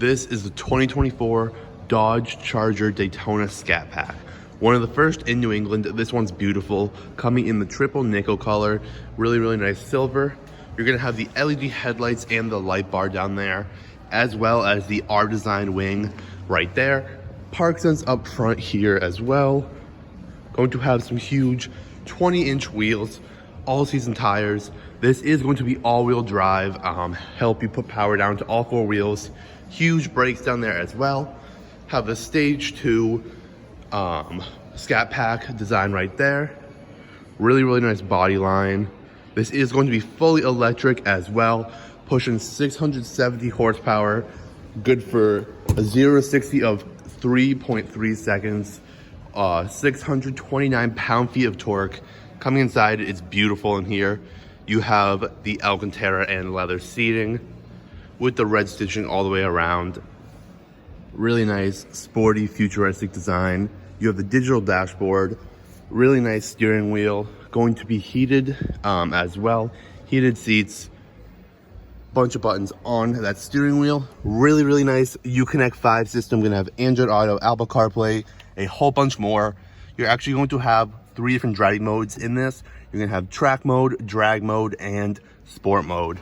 This is the 2024 Dodge Charger Daytona Scat Pack. One of the first in New England. This one's beautiful, coming in the triple nickel color. Really nice silver. You're gonna have the LED headlights and the light bar down there, as well as the R design wing right there. Park sense up front here as well. Going to have some huge 20-inch wheels, all season tires. This is going to be all-wheel drive, help you put power down to all four wheels. Huge brakes down there as well. Have the Stage 2 Scat Pack design right there. Really nice body line. This is going to be fully electric as well, pushing 670 horsepower, good for a 0 to 60 of 3.3 seconds, 629 pound-feet of torque. Coming inside, it's beautiful in here. You have the Alcantara and leather seating with the red stitching all the way around. Really nice, sporty, futuristic design. You have the digital dashboard, really nice steering wheel, going to be heated as well. Heated seats, bunch of buttons on that steering wheel. Really nice Uconnect 5 system. Gonna have Android Auto, Apple CarPlay, a whole bunch more. You're actually going to have 3 different driving modes in this. You're gonna have track mode, drag mode, and sport mode.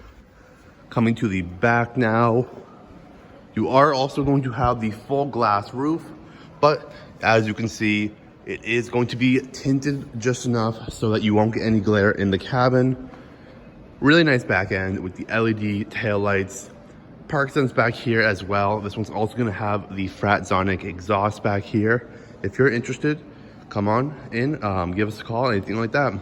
Coming to the back now, you are also going to have the full glass roof, but as you can see, it is going to be tinted just enough so that you won't get any glare in the cabin. Really nice back end with the LED tail lights. Park sense back here as well. This one's also gonna have the Fratzonic exhaust back here. If you're interested, come on in, give us a call, anything like that.